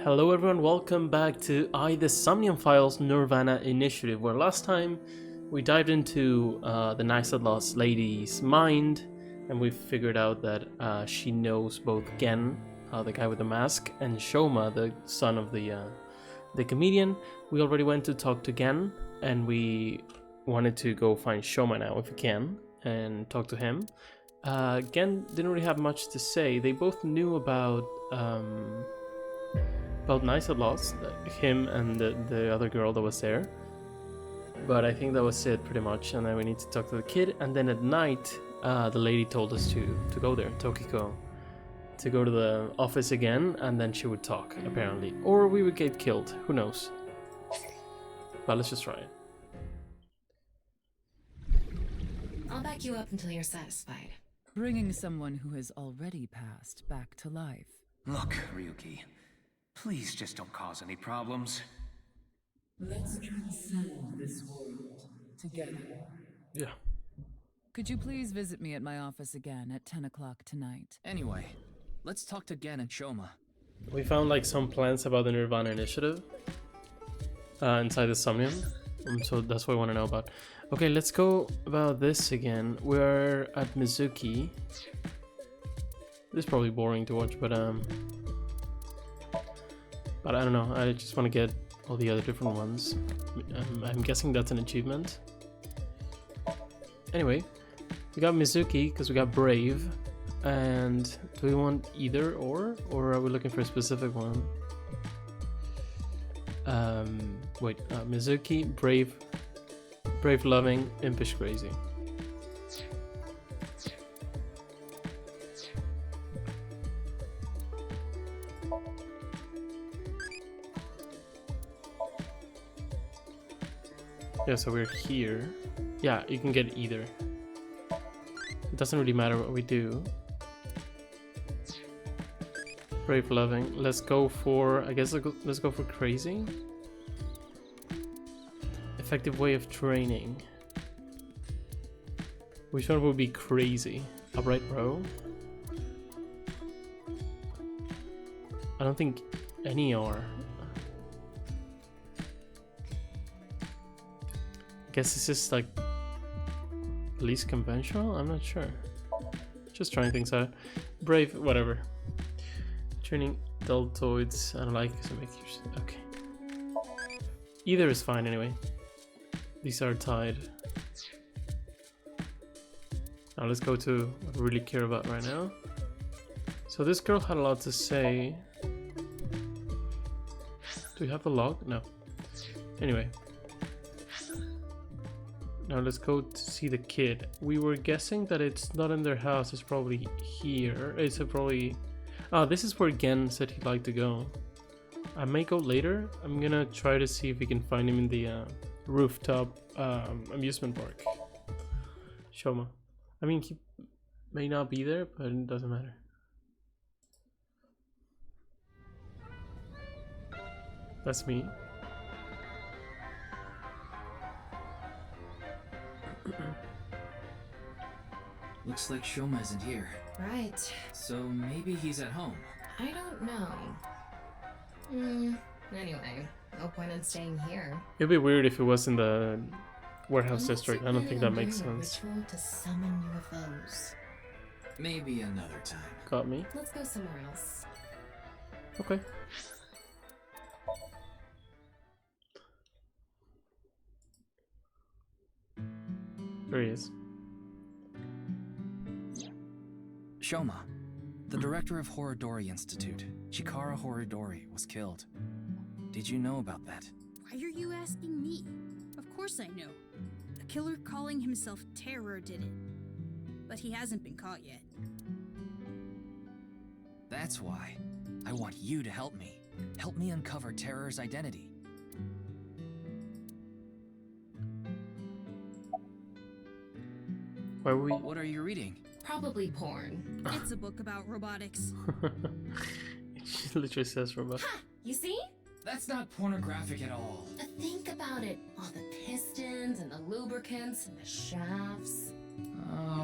Hello everyone, welcome back to the SOMNIUM Files nirvanA initiative, where last time we dived into the nice lost lady's mind, and we figured out that she knows both Gen, the guy with the mask, and Shoma, the son of the comedian. We already went to talk to Gen, and we wanted to go find Shoma now if we can, and talk to him. Gen didn't really have much to say. They both knew about Nice at Lost, him and the other girl that was there. But I think that was it pretty much, and then we need to talk to the kid, and then at night the lady told us to go there, Tokiko, to go to the office again, and then she would talk, apparently. Or we would get killed, who knows. But let's just try it. I'll back you up until you're satisfied. Bringing someone who has already passed back to life. Look, Ryuki, please just don't cause any problems. Let's transcend this world together. Yeah. Could you please visit me at my office again at 10 o'clock tonight? Anyway, let's talk to Gen and Shoma. We found like some plans about the nirvanA initiative inside the SOMNIUM, so that's what I want to know about. Okay, let's go about this again. We're at Mizuki. This is probably boring to watch, but I don't know. I just want to get all the other different ones. I'm guessing that's an achievement. Anyway, we got Mizuki because we got Brave. And do we want either or are we looking for a specific one? Mizuki, Brave, Loving, Impish Crazy. Yeah, so we're here. Yeah, you can get either. It doesn't really matter what we do. Brave, Loving. Let's go for, I guess let's go for Crazy. Effective way of training. Which one would be Crazy? Upright row? I don't think any are. I guess it's just like least conventional? I'm not sure. Just trying things out. Brave, whatever. Training deltoids, I don't like it, so make yours. Okay. Either is fine anyway. These are tied. Now let's go to what we really care about right now. So this girl had a lot to say. Do we have the log? No. Anyway. Now let's go to see the kid. We were guessing that it's not in their house, it's probably here. It's probably... Ah, this is where Gen said he'd like to go. I may go later. I'm gonna try to see if we can find him in the rooftop amusement park. Shoma. I mean, he may not be there, but it doesn't matter. That's me. Looks like Shoma isn't here. Right. So maybe he's at home. I don't know. Anyway, no point in staying here. It'd be weird if it was in the warehouse district. I don't think that makes sense. Ritual to summon UFOs. Maybe another time. Got me. Let's go somewhere else. Okay. There he is. Shoma, the director of Horodori Institute, Chikara Horodori, was killed. Did you know about that? Why are you asking me? Of course I know. The killer calling himself Terror did it. But he hasn't been caught yet. That's why. I want you to help me. Help me uncover Terror's identity. Why are we... What are you reading? Probably porn. It's a book about robotics. She literally says robot. Ha! You see? That's not pornographic at all. Think about it. All the pistons and the lubricants and the shafts.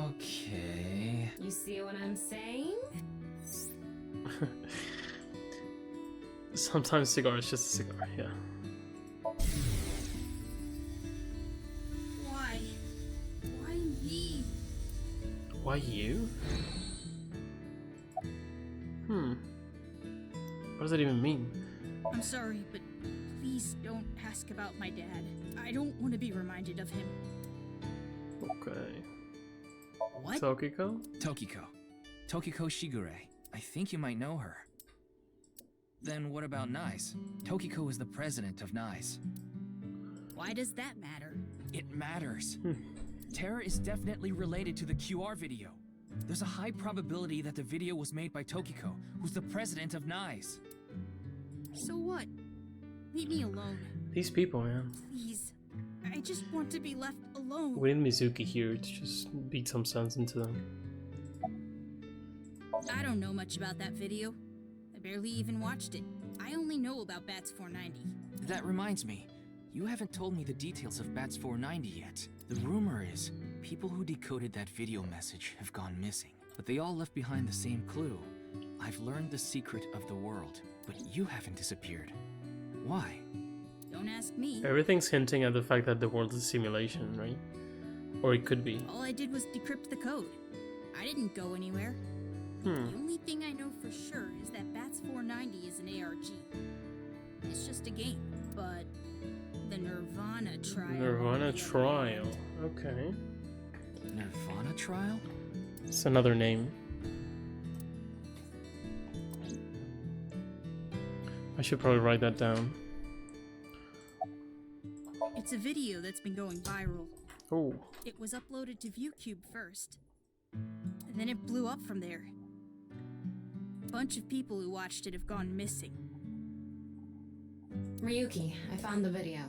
Okay. You see what I'm saying? Sometimes cigar is just a cigar, yeah. Why? Why me? Why you? What does that even mean? I'm sorry, but please don't ask about my dad. I don't want to be reminded of him. Okay. What? Tokiko? Tokiko Shigure. I think you might know her. Then what about NICE? Tokiko is the president of NICE. Why does that matter? It matters. Terror is definitely related to the QR video. There's a high probability that the video was made by Tokiko, who's the president of NICE. So what? Leave me alone. These people, man. Please. I just want to be left alone. We need Mizuki here to just beat some sense into them. I don't know much about that video. I barely even watched it. I only know about Bats 490. That reminds me, you haven't told me the details of Bats 490 yet. The rumor is, people who decoded that video message have gone missing, but they all left behind the same clue. I've learned the secret of the world, but you haven't disappeared. Why? Don't ask me. Everything's hinting at the fact that the world is a simulation, right? Or it could be. All I did was decrypt the code. I didn't go anywhere. The only thing I know for sure is that Bats 490 is an ARG. It's just a game, but the nirvanA trial. nirvanA trial. Okay. nirvanA trial? It's another name. I should probably write that down. It's a video that's been going viral. Oh. It was uploaded to ViewCube first, and then it blew up from there. A bunch of people who watched it have gone missing. Ryuki, I found the video.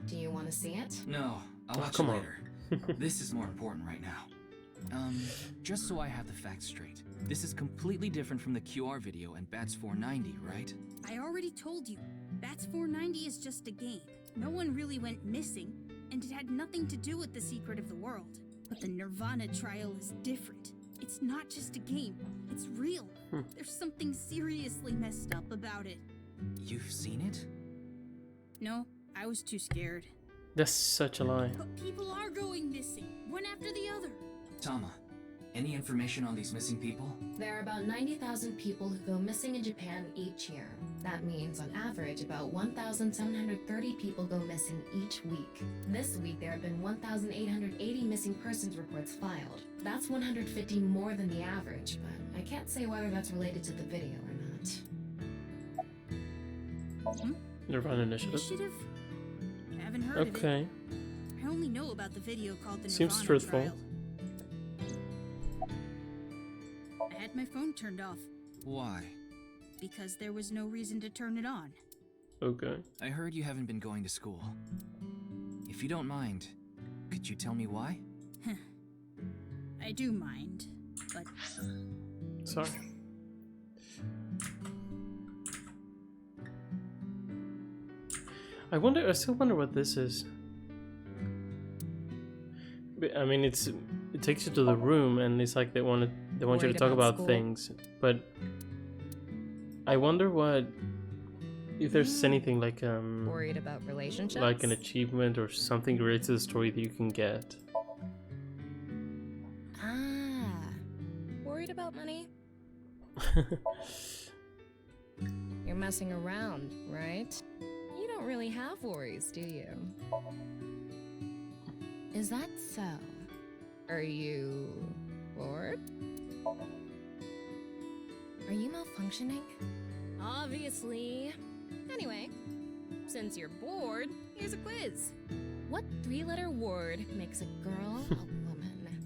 Do you want to see it? No, I'll watch it come on. later. This is more important right now. Just so I have the facts straight. This is completely different from the QR video and Bats 490, right? I already told you, Bats 490 is just a game. No one really went missing, and it had nothing to do with the secret of the world. But the nirvanA trial is different. It's not just a game, it's real. There's something seriously messed up about it. You've seen it? No, I was too scared. That's such a lie. But people are going missing, one after the other. Tama, any information on these missing people? There are about 90,000 people who go missing in Japan each year. That means, on average, about 1,730 people go missing each week. This week, there have been 1,880 missing persons reports filed. That's 150 more than the average, but I can't say whether that's related to the video or not. nirvanA Initiative. Initiative? I haven't heard of it. Okay. I only know about the video called the Seems nirvanA truthful. trial. I had my phone turned off Why? because there was no reason to turn it on. Okay. I heard you haven't been going to school. If you don't mind, could you tell me why? I do mind, but Sorry. I still wonder what this is. I mean, it takes you to the room, and it's like they want you to Worried talk about about school? things, but I wonder if there's anything like Worried about relationships? like an achievement or something related to the story that you can get. Ah. Worried about money? You're messing around, right? You don't really have worries, do you? Is that so? Are you bored? Are you malfunctioning? Obviously. Anyway, since you're bored, here's a quiz. What three-letter word makes a girl a woman?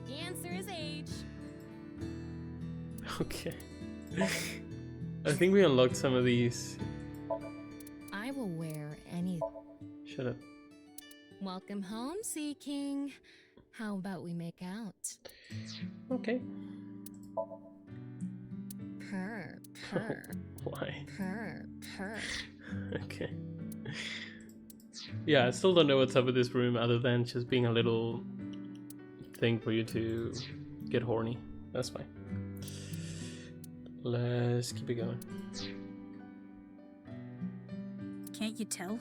The answer is H. Okay. I think we unlocked some of these. I will wear any. Shut up. Welcome home, Sea King. How about we make out? Okay. Purr, purr, Why? purr, purr. Okay. Yeah, I still don't know what's up with this room other than just being a little thing for you to get horny. That's fine. Let's keep it going. Can't you tell?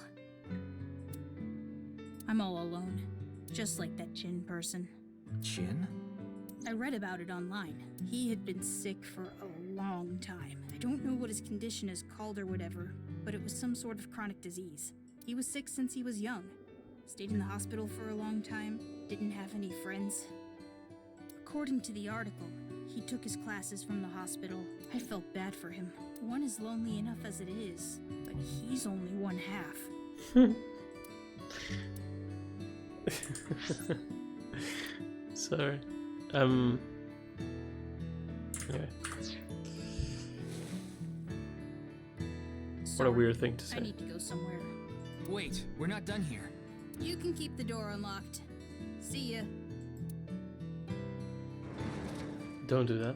I'm all alone, just like that Jin person. Jin? I read about it online. He had been sick for a long time. I don't know what his condition is called or whatever, but it was some sort of chronic disease. He was sick since he was young. Stayed in the hospital for a long time, didn't have any friends. According to the article, he took his classes from the hospital. I felt bad for him. One is lonely enough as it is, but he's only one half. Sorry. Anyway. What a weird thing to I say. need to go somewhere. Wait, we're not done here. You can keep the door unlocked. See ya. Don't do that.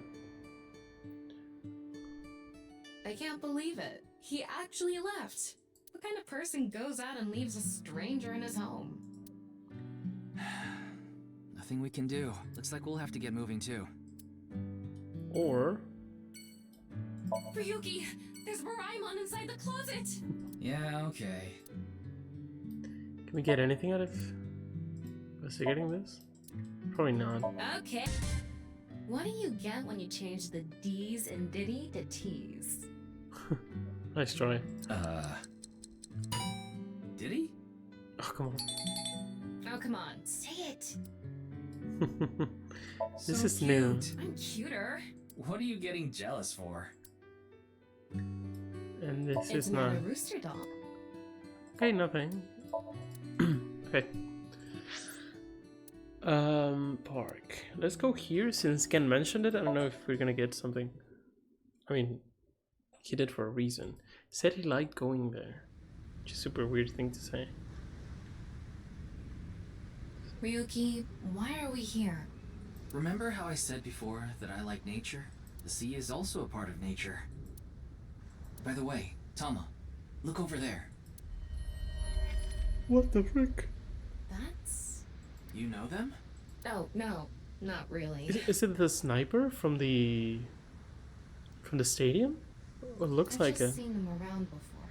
I can't believe it. He actually left. What kind of person goes out and leaves a stranger in his home? Nothing we can do. Looks like we'll have to get moving too. Or Ryuki, there's Moraemon inside the closet! Yeah, okay. can we get anything out of investigating this? Probably not. Okay. What do you get when you change the D's in Diddy to T's? Nice try. Did he? Oh, come on. Oh, come on, say it! This So is new. cute. I'm cuter. What are you getting jealous for? And this It's is not not. a rooster doll. Okay, nothing. Okay. Park. Let's go here since Ken mentioned it. I don't know if we're gonna get something. I mean, he did for a reason. Said he liked going there. Which is a super weird thing to say. Ryuki, why are we here? Remember how I said before that I like nature? The sea is also a part of nature. By the way, Tama, look over there. What the frick? That's... You know them? Oh, no, not really. Is it the sniper from the stadium? It looks I've like just a. seen them around before.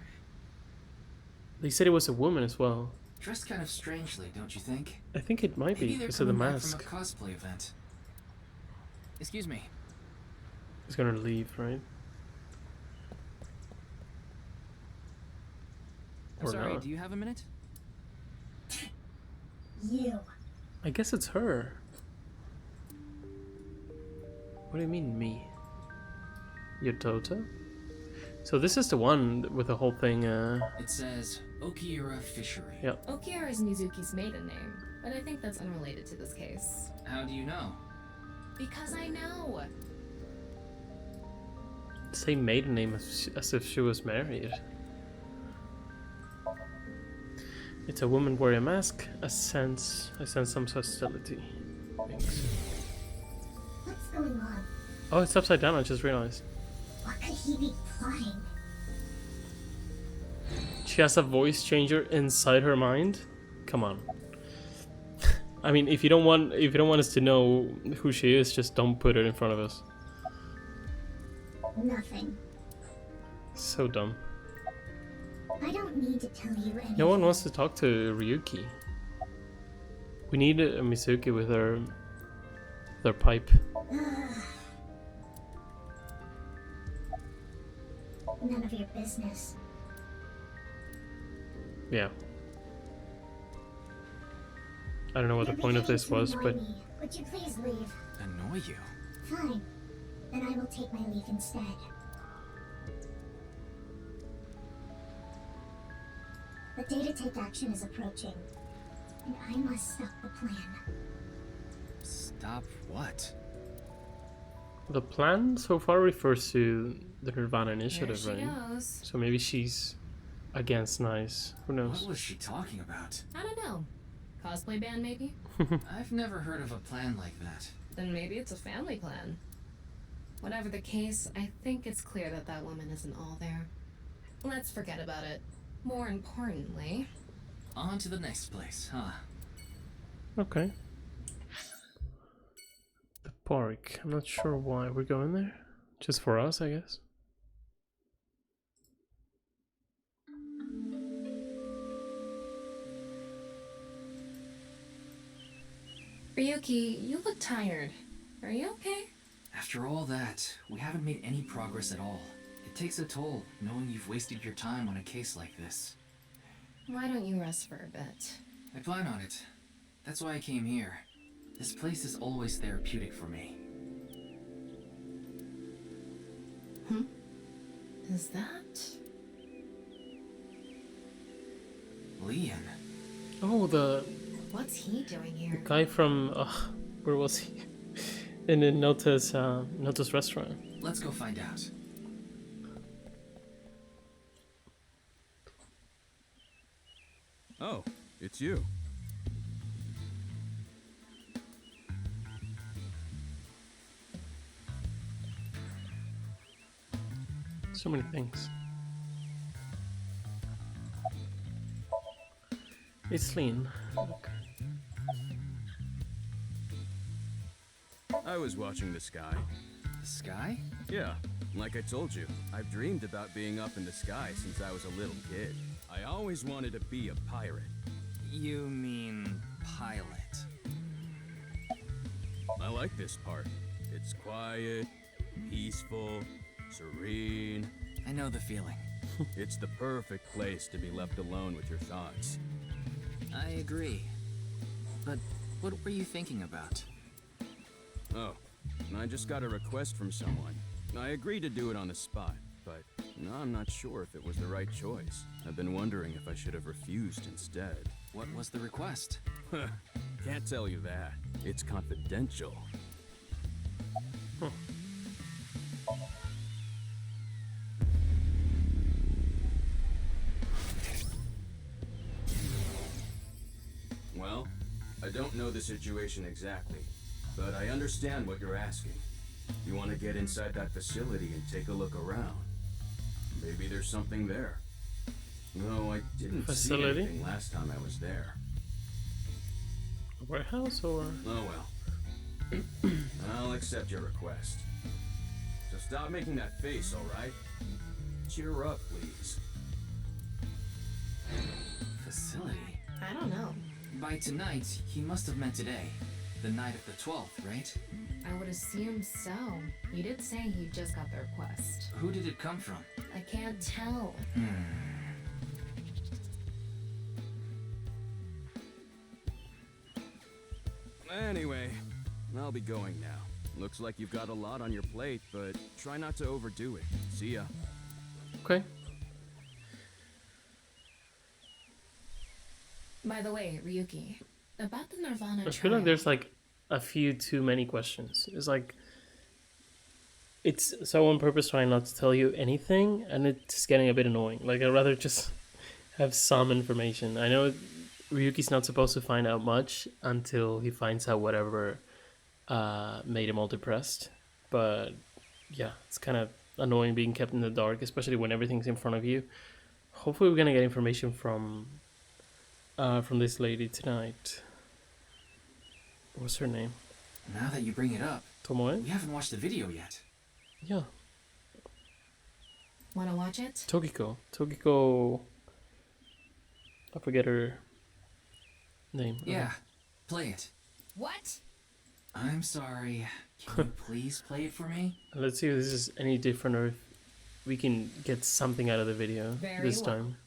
They said it was a woman as well. Dressed kind of strangely, don't you think? I think it might be Maybe they're because of the coming back mask. from a cosplay event. Excuse me. He's gonna leave, right? I'm Or sorry, not. do you have a minute? You. I guess it's her. What do you mean, me? Yotota? So this is the one with the whole thing, It says Okiura Fishery. Yeah. Okiara is Mizuki's maiden name, but I think that's unrelated to this case. How do you know? Because I know! same maiden name as if she was married. It's a woman wearing a mask. I sense some hostility. Thanks. What's going on? Oh, it's upside down, I just realized. What could he be plotting? She has a voice changer inside her mind? Come on. I mean, if you don't want us to know who she is, just don't put it in front of us. Nothing. So dumb. I don't need to tell you anything. No one wants to talk to Ryuki. We need a Mizuki with her pipe. None of your business. Yeah. I don't know what the You're point of beginning this to was, annoy but me. Would you please leave? Annoy you? Fine. Then I will take my leave instead. The day to take action is approaching, and I must stop the plan. Stop what? the plan so far refers to the nirvanA initiative, There she right? goes. So maybe she's against Nice. Who What knows? was she talking about? I don't know. Cosplay band, maybe? I've never heard of a plan like that. Then maybe it's a family plan. Whatever the case, I think it's clear that that woman isn't all there. Let's forget about it. More importantly... On to the next place, huh? Okay. The park. I'm not sure why we're going there. Just for us, I guess. Ryuki, you look tired. Are you okay? After all that, we haven't made any progress at all. It takes a toll, knowing you've wasted your time on a case like this. Why don't you rest for a bit? I plan on it. That's why I came here. This place is always therapeutic for me. Is that... Leon. Oh, the What's he doing here? guy from where was he? In the Nota's restaurant. Let's go find out. Oh, it's you. So many things. It's Lean. Okay. I was watching the sky. The sky? Yeah, like I told you, I've dreamed about being up in the sky since I was a little kid. I always wanted to be a pirate. You mean pilot? I like this part. It's quiet, peaceful, serene. I know the feeling. It's the perfect place to be left alone with your thoughts. I agree. But what were you thinking about? Oh, I just got a request from someone. I agreed to do it on the spot, but now I'm not sure if it was the right choice. I've been wondering if I should have refused instead. What was the request? Can't tell you that. It's confidential. Well, I don't know the situation exactly, but I understand what you're asking. You want to get inside that facility and take a look around. Maybe there's something there. No, I didn't Facility? see anything last time I was there. A warehouse or? Oh well. I'll accept your request. So stop making that face, alright? Cheer up, please. Facility? I don't know. By tonight, he must have meant today. The night of the 12th, right? I would assume so. You did say he just got the request. Who did it come from? I can't tell. Anyway, I'll be going now. Looks like you've got a lot on your plate, but try not to overdo it. See ya. Okay. By the way, Ryuki, about the nirvanA I feel trial. like there's like a few too many questions. It's like it's so on purpose trying not to tell you anything, and it's getting a bit annoying. Like I'd rather just have some information. I know Ryuki's not supposed to find out much until he finds out whatever made him all depressed. But yeah, it's kind of annoying being kept in the dark, especially when everything's in front of you. Hopefully, we're gonna get information from this lady tonight. What's her name? Now that you bring it up, Tomoe? we haven't watched the video yet. Yeah. Wanna watch it? Tokiko. I forget her name. Yeah, play it. What? I'm sorry. Can you please play it for me? Let's see if this is any different or if we can get something out of the video Very this well. time.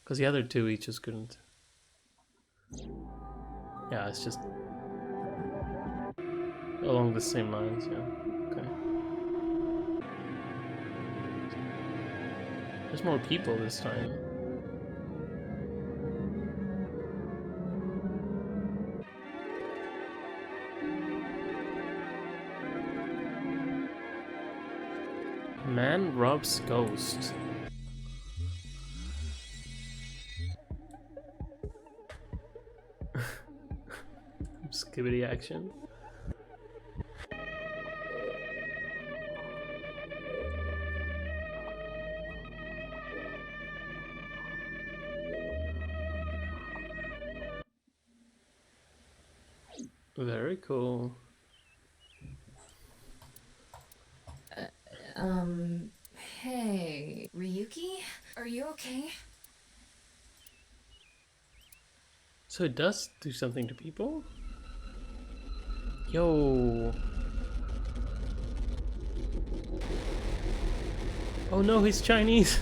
Because the other two we just couldn't. Yeah, it's just along the same lines, yeah. Okay. There's more people this time. Man robs ghost. Skibbity action. Very cool. Hey, Ryuki? Are you okay? So it does do something to people? Yo. Oh no, he's Chinese.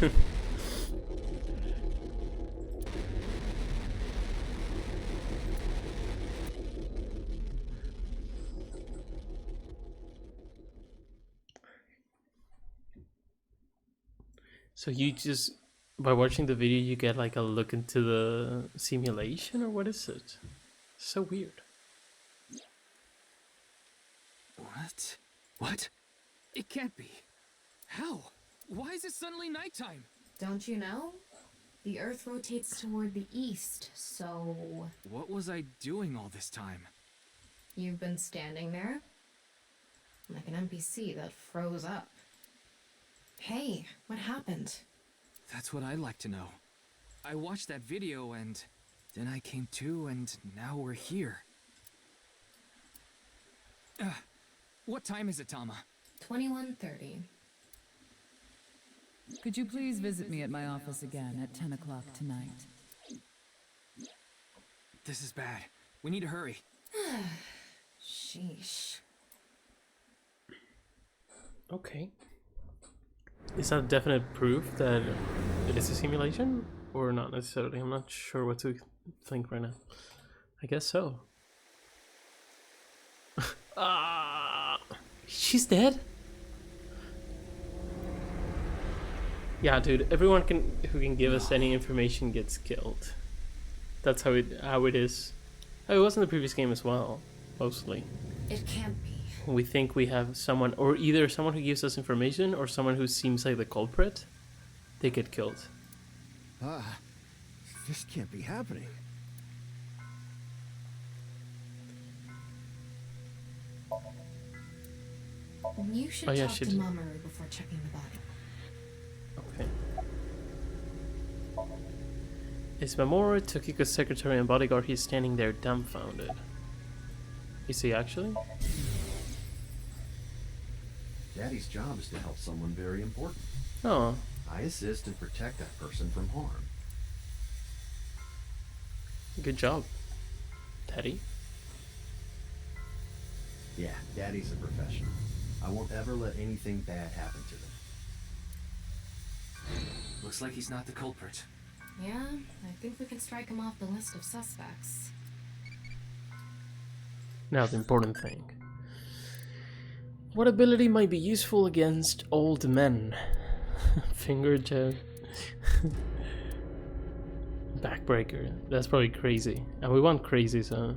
So you just, by watching the video, you get like a look into the simulation, or what is it? So weird. What? What? It can't be. How? Why is it suddenly nighttime? Don't you know? The Earth rotates toward the east, so... What was I doing all this time? You've been standing there? Like an NPC that froze up. Hey, what happened? That's what I'd like to know. I watched that video and then I came to and now we're here. What time is it, Tama? 21:30. Could you please visit me at my office again at 10 o'clock tonight? This is bad. We need to hurry. Sheesh. Okay. Is that definite proof that it is a simulation? Or not necessarily? I'm not sure what to think right now. I guess so. She's dead? Yeah, dude, everyone who can give us any information gets killed. That's how it is. Oh, it was in the previous game as well, mostly. It can't be. We think we have someone, or either someone who gives us information or someone who seems like the culprit, they get killed. This can't be happening. You should Oh, yeah, talk to Mamoru before checking the body. Okay. Is Mamoru Tokiko's secretary and bodyguard? He's standing there dumbfounded. Is he actually? Daddy's job is to help someone very important. Oh. I assist and protect that person from harm. Good job, Daddy. Yeah, Daddy's a professional. I won't ever let anything bad happen to them. Looks like he's not the culprit. Yeah, I think we can strike him off the list of suspects. Now the important thing. What ability might be useful against old men? Finger joke. Backbreaker. That's probably crazy. And we want crazy, so...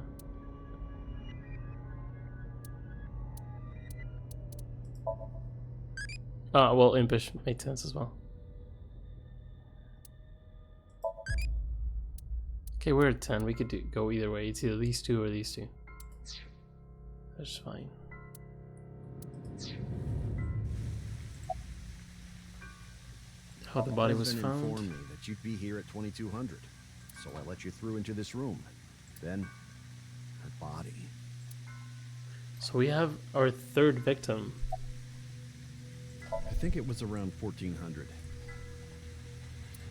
Ah, well, impish made sense as well. Okay, we're at 10. We could go either way. It's either these two or these two. That's fine. How the body was found. Informed me that you'd be here at 2200, so I let you through into this room. Then, her body. So we have our third victim. I think it was around 1400. The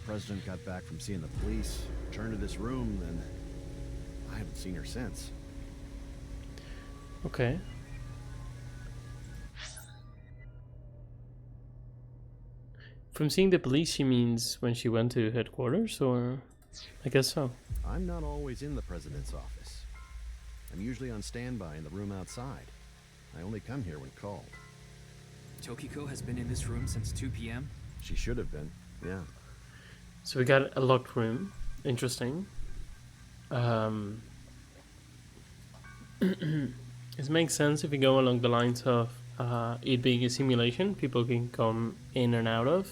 president got back from seeing the police, returned to this room, then I haven't seen her since. Okay. From seeing the police, she means when she went to headquarters, or... I guess so. I'm not always in the president's office. I'm usually on standby in the room outside. I only come here when called. Tokiko has been in this room since 2 p.m.? She should have been, yeah. So we got a locked room. Interesting. It makes sense if you go along the lines of it being a simulation people can come in and out of,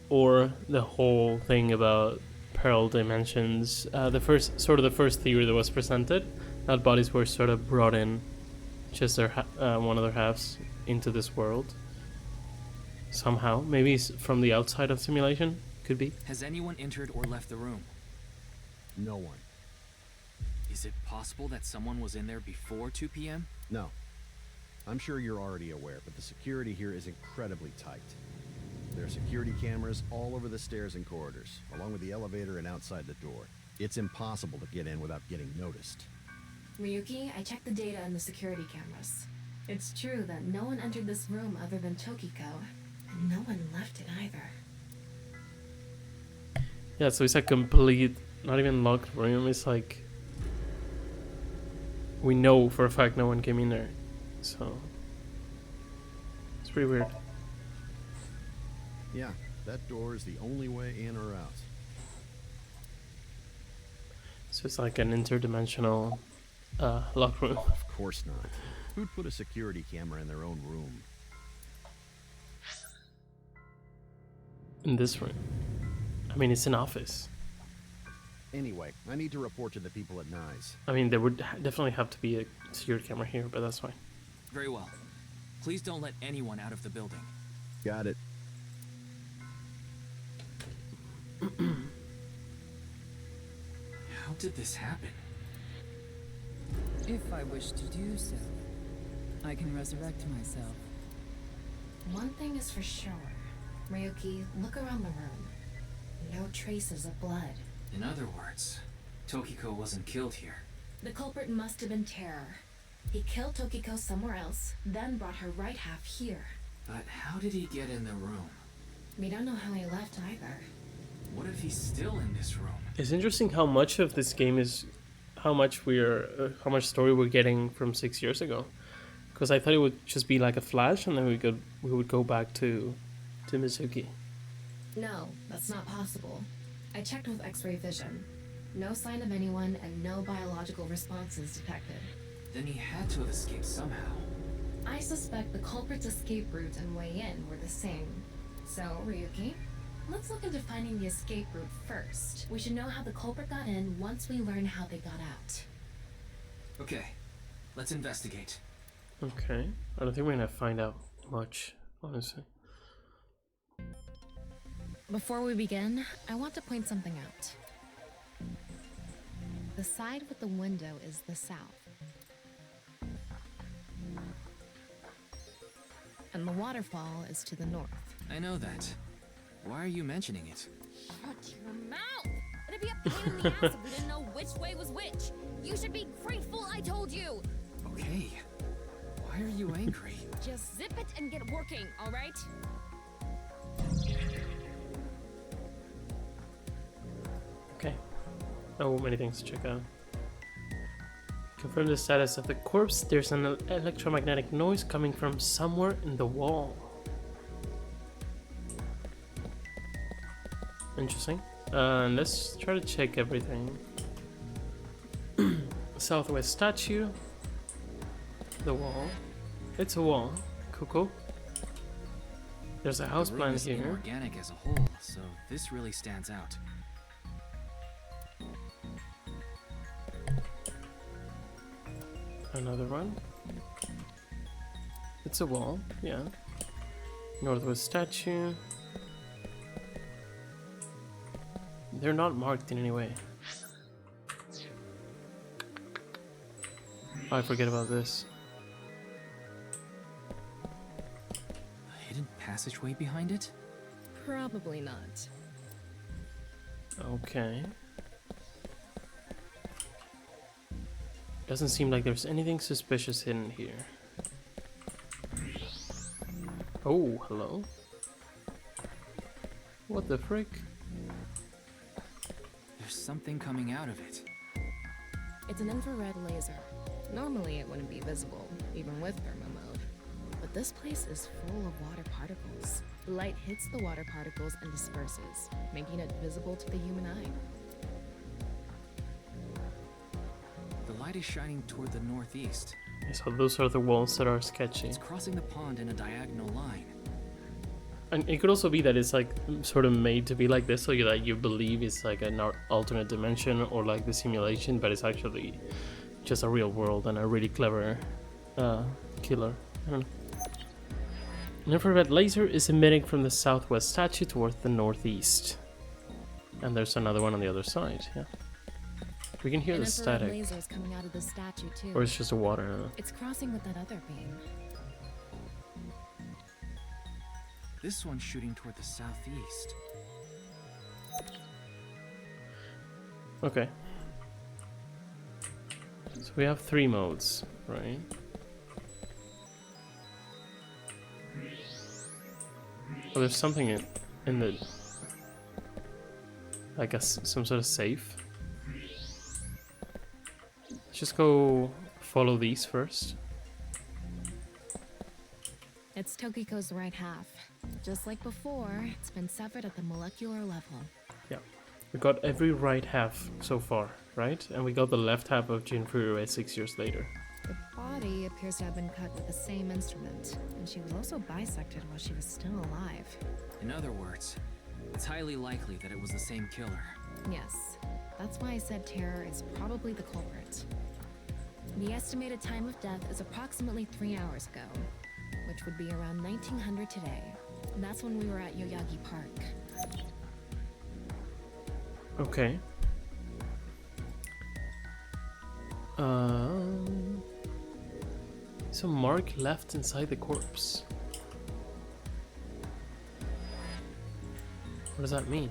or the whole thing about parallel dimensions. The first theory that was presented, that bodies were sort of brought in, just their one of their halves into this world somehow. Maybe from the outside of simulation. Could be. Has anyone entered or left the room? No one. Is it possible that someone was in there before 2 p.m.? No. I'm sure you're already aware, but the security here is incredibly tight. There are security cameras all over the stairs and corridors, along with the elevator and outside the door. It's impossible to get in without getting noticed. Ryuki, I checked the data in the security cameras. It's true that no one entered this room other than Tokiko, and no one left it either. Yeah, so it's a complete, not even locked room. It's like we know for a fact no one came in there, so it's pretty weird. Yeah, that door is the only way in or out. So it's like an interdimensional locked room. Of course not. Who'd put a security camera in their own room? In this room. I mean, it's an office. Anyway, I need to report to the people at Nye's. I mean, there would definitely have to be a security camera here, but that's fine. Very well. Please don't let anyone out of the building. Got it. How did this happen? If I wish to do so, I can resurrect myself. One thing is for sure. Ryuki, look around the room. No traces of blood. In other words, Tokiko wasn't killed here. The culprit must have been Terror. He killed Tokiko somewhere else, then brought her right half here. But how did he get in the room? We don't know how he left either. What if he's still in this room? It's interesting how much of this game is, how much story we're getting from 6 years ago. Because I thought it would just be like a flash, and then we would go back to Mizuki. No, that's not possible. I checked with X-ray vision. No sign of anyone and no biological responses detected. Then he had to have escaped somehow. I suspect the culprit's escape route and way in were the same. So, Ryuki, let's look into finding the escape route first. We should know how the culprit got in once we learn how they got out. Okay, let's investigate. Okay, I don't think we're gonna find out much, honestly. Before we begin, I want to point something out. The side with the window is the south. And the waterfall is to the north. I know that. Why are you mentioning it? Shut your mouth! It'd be a pain in the ass if we didn't know which way was which. You should be grateful I told you. Okay. Why are you angry? Just zip it and get working, all right? Okay. Oh, many things to check out. Confirm the status of the corpse. There's an electromagnetic noise coming from somewhere in the wall. Interesting. Let's try to check everything. Southwest statue. The wall. It's a wall. Cool. There's a house The room plan is here. inorganic as a whole, so this really stands out. Another one. It's a wall, yeah. Northwest statue. They're not marked in any way. I forget about this. A hidden passageway behind it? Probably not. Okay. Doesn't seem like there's anything suspicious hidden here. Oh, hello. What the frick? There's something coming out of it. It's an infrared laser. Normally it wouldn't be visible, even with thermo mode. But this place is full of water particles. The light hits the water particles and disperses, making it visible to the human eye. The light is shining toward the northeast. So those are the walls that are sketchy. It's crossing the pond in a diagonal line. And it could also be that it's like sort of made to be like this, so that you believe it's like an alternate dimension or like the simulation, but it's actually just a real world and a really clever killer. I don't know. An infrared laser is emitting from the southwest statue towards the northeast. And there's another one on the other side, yeah. We can hear An the infrared static. laser is coming out of the statue too. Or it's just a water. It's crossing with that other beam. This one's shooting toward the southeast. Okay. So we have 3 modes, right? Oh, there's something in the... I guess some sort of safe. Let's just go follow these first. It's Tokiko's right half. Just like before, it's been severed at the molecular level. Yeah. We got every right half so far, right? And we got the left half of Jin Furuya 6 years later. The body appears to have been cut with the same instrument, and she was also bisected while she was still alive. In other words, it's highly likely that it was the same killer. Yes, that's why I said Terror is probably the culprit. The estimated time of death is approximately 3 hours ago, which would be around 1900 today. And that's when we were at Yoyagi Park. Okay. So mark left inside the corpse. What does that mean?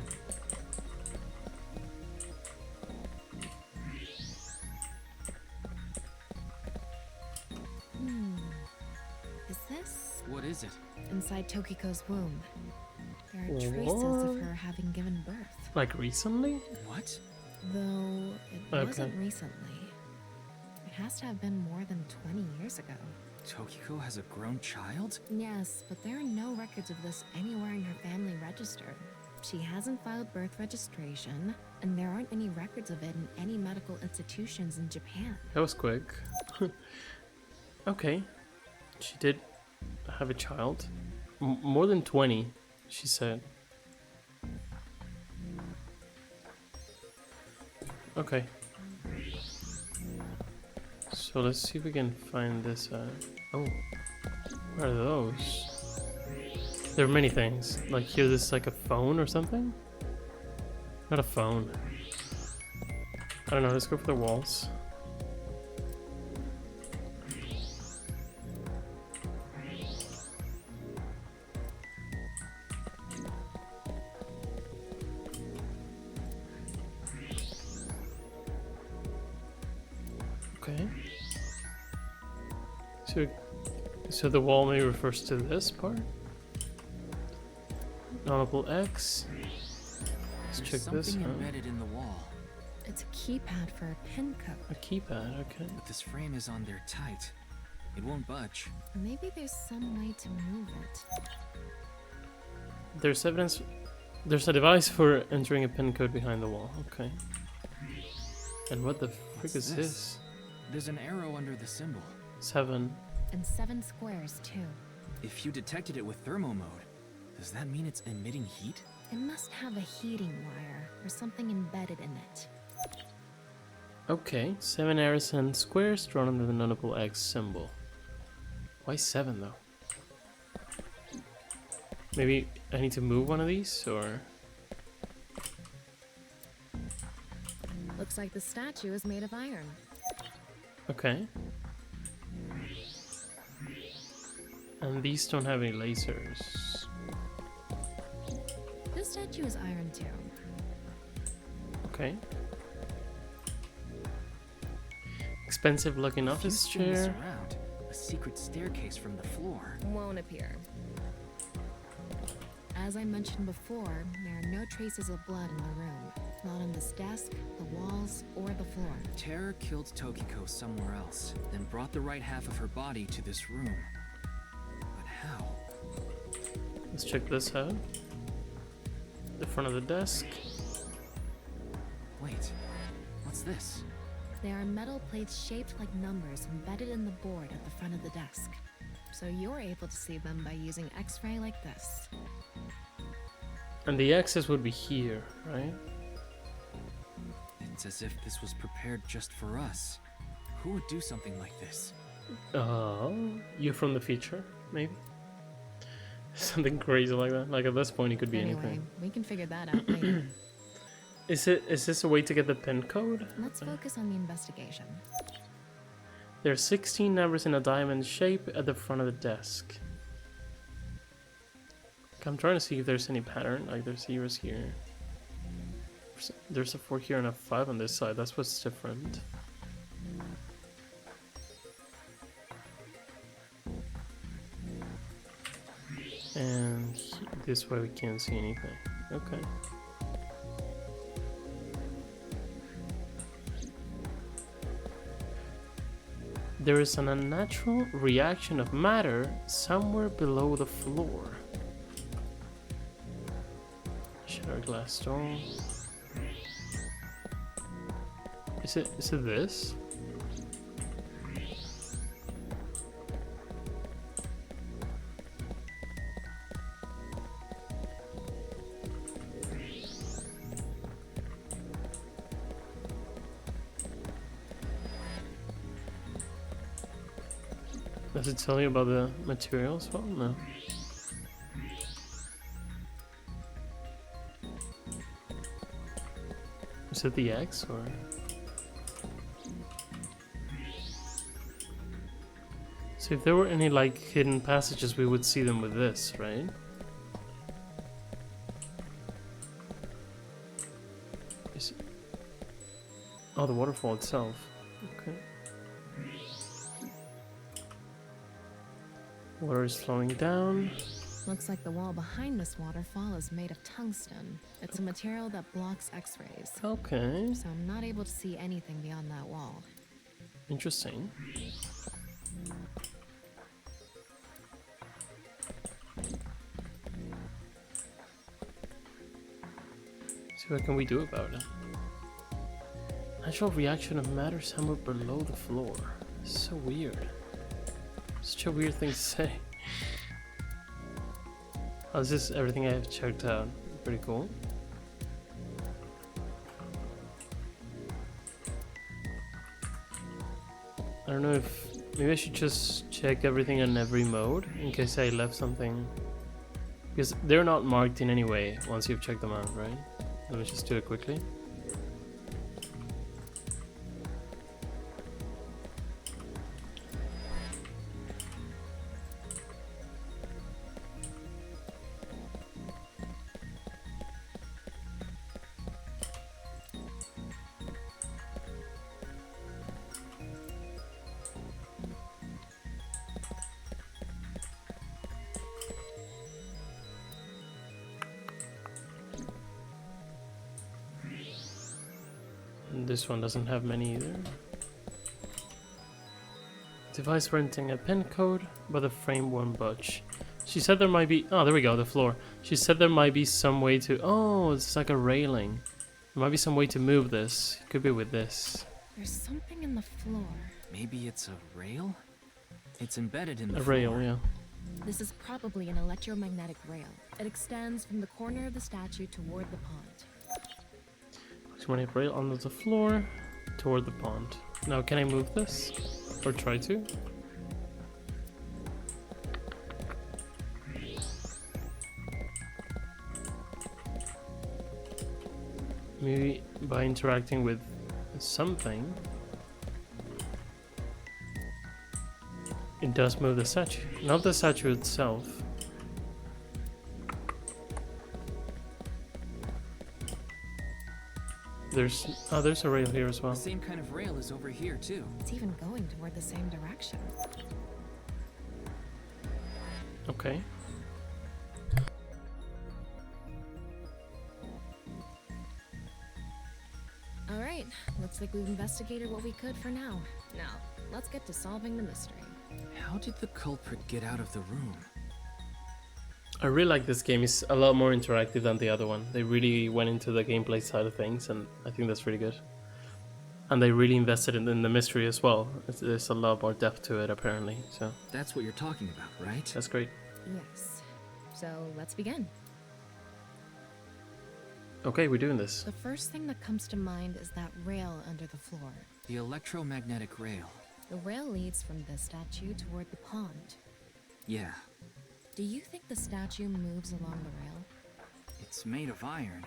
Is this? What is it? Inside Tokiko's womb. There are traces of her having given birth. Like recently? What? Though it Okay. wasn't recently. It has to have been more than 20 years ago. Tokiko has a grown child? Yes, but there are no records of this anywhere in her family register. She hasn't filed birth registration, and there aren't any records of it in any medical institutions in Japan. That was quick. Okay. She did have a child. More than 20, she said. Okay. So let's see if we can find this. Oh, what are those? There are many things. Like here, this is like a phone or something. Not a phone. I don't know. Let's go for the walls. Okay. So the wall maybe refers to this part. Notable X. Let's There's check this something out. embedded in the wall. It's a keypad for a pin code. A keypad, okay. But this frame is on there tight. It won't budge. Maybe there's some way to move it. There's evidence. There's a device for entering a pin code behind the wall. Okay. And what the frick What's is this? There's an arrow under the symbol. 7. And 7 squares, too. If you detected it with thermo mode, does that mean it's emitting heat? It must have a heating wire or something embedded in it. Okay. 7 arrows and squares drawn under the notable X symbol. Why 7 though? Maybe I need to move one of these, or... Looks like the statue is made of iron. Okay. And these don't have any lasers. This statue is iron, too. Okay. Expensive looking If you office spin this chair. around, a secret staircase from the floor. Won't appear. As I mentioned before, there are no traces of blood in the room. Not on this desk, the walls, or the floor. Terror killed Tokiko somewhere else, then brought the right half of her body to this room. But how? Let's check this out. The front of the desk. Wait, what's this? There are metal plates shaped like numbers embedded in the board at the front of the desk. So you're able to see them by using X-ray like this. And the axis would be here, right? It's as if this was prepared just for us. Who would do something like this? You're from the future, maybe? Something crazy like that. Like at this point, it could be Anyway, anything. we can figure that out later. Is this a way to get the pin code? Let's focus on the investigation. There are 16 numbers in a diamond shape at the front of the desk. I'm trying to see if there's any pattern. Like there's zeros here. There's a 4 here and a 5 on this side. That's what's different. And this way we can't see anything. Okay. There is an unnatural reaction of matter somewhere below the floor. Shattered glass door. Is it this? Does it tell you about the materials? Well, no. Is it the X or? So if there were any like hidden passages, we would see them with this, right? Is it... Oh, the waterfall itself. Okay. Water is flowing down. Looks like the wall behind this waterfall is made of tungsten. It's a material that blocks X-rays. Okay. So I'm not able to see anything beyond that wall. Interesting. So what can we do about it? Natural reaction of matter somewhere below the floor. So weird. Such a weird thing to say. Oh, this is everything I have checked out. Pretty cool. I don't know if... Maybe I should just check everything on every mode in case I left something. Because they're not marked in any way once you've checked them out, right? Let me just do it quickly. This one doesn't have many either. Device renting a pin code, but the frame won't budge. She said there might be... Oh, there we go, the floor. She said there might be some way to... Oh, it's like a railing. There might be some way to move this. It could be with this. There's something in the floor. Maybe it's a rail? It's embedded in the A floor. rail, yeah. This is probably an electromagnetic rail. It extends from the corner of the statue toward the pond. Magnetic rail onto the floor toward the pond. Now, can I move this? Or try to? Maybe by interacting with something, it does move the statue. Not the statue itself. There's a rail here as well. The same kind of rail is over here too. It's even going toward the same direction. Okay. Alright, looks like we've investigated what we could for now. Now, let's get to solving the mystery. How did the culprit get out of the room? I really like this game. It's a lot more interactive than the other one. They really went into the gameplay side of things, and I think that's really good. And they really invested in the mystery as well. There's a lot more depth to it, apparently. So That's what you're talking about, right? that's great. Yes. So, let's begin. Okay, we're doing this. The first thing that comes to mind is that rail under the floor. The electromagnetic rail. The rail leads from this statue toward the pond. Yeah, Do you think the statue moves along the rail? it's made of iron.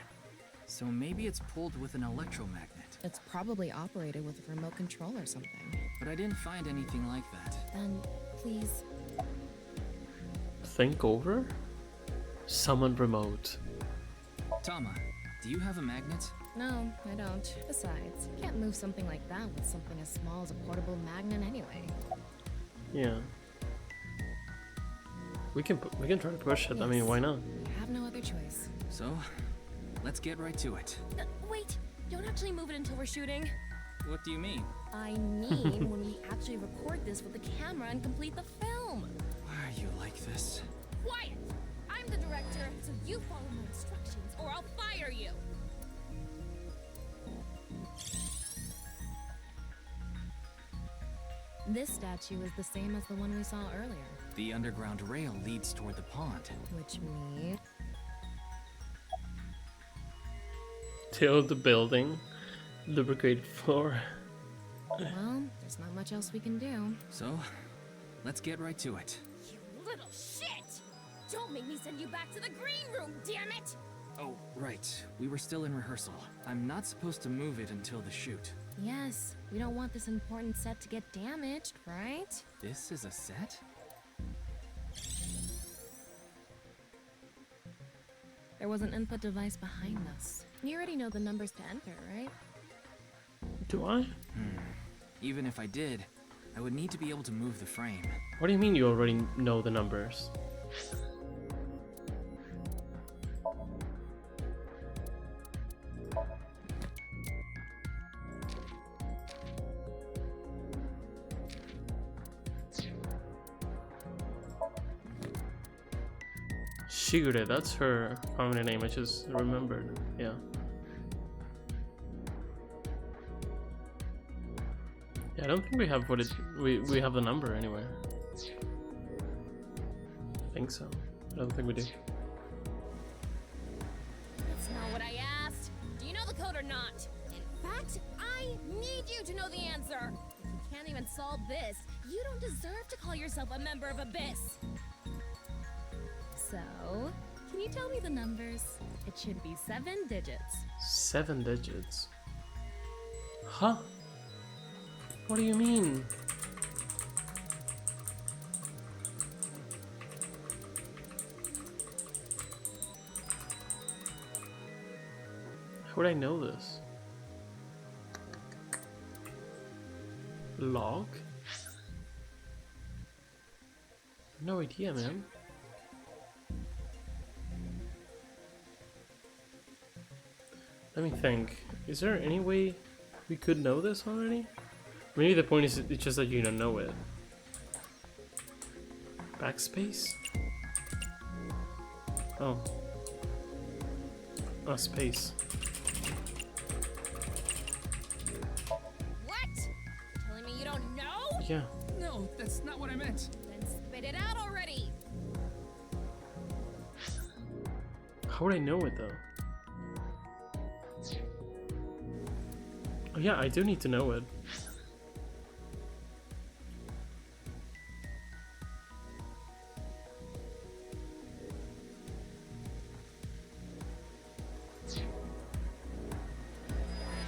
So maybe it's pulled with an electromagnet. It's probably operated with a remote control or something. But I didn't find anything like that. Then, please, Think over? Summon remote. Tama, do you have a magnet? No, I don't. Besides, you can't move something like that with something as small as a portable magnet anyway. Yeah. We can try to push it. I mean, why not? You have no other choice. So, let's get right to it. Wait, don't actually move it until we're shooting. What do you mean? I mean when we actually record this with the camera and complete the film. Why are you like this? Quiet! I'm the director, so you follow my instructions or I'll fire you. This statue is the same as the one we saw earlier. The underground rail leads toward the pond. Which means... Tilt the building. Lubricated floor. Well, there's not much else we can do. So, let's get right to it. You little shit! Don't make me send you back to the green room, damn it! Oh, right. We were still in rehearsal. I'm not supposed to move it until the shoot. Yes, we don't want this important set to get damaged, right? This is a set? There was an input device behind us. You already know the numbers to enter, right? Do I? Even if I did, I would need to be able to move the frame. What do you mean you already know the numbers? Shigure, that's her family name, I just remembered. Yeah. Yeah, I don't think we have what it we have the number anywhere. I think so. I don't think we do. That's not what I asked. Do you know the code or not? In fact, I need you to know the answer. If you can't even solve this, you don't deserve to call yourself a member of Abyss. So, can you tell me the numbers? It should be 7 digits. 7 digits. Huh? What do you mean? How would I know this? Log? No idea, man. Let me think. Is there any way we could know this already? Maybe the point is it's just that you don't know it. Backspace? Oh. Oh, space. What? You're telling me you don't know? Yeah. No, that's not what I meant. Then spit it out already. How would I know it though? Oh yeah, I do need to know it.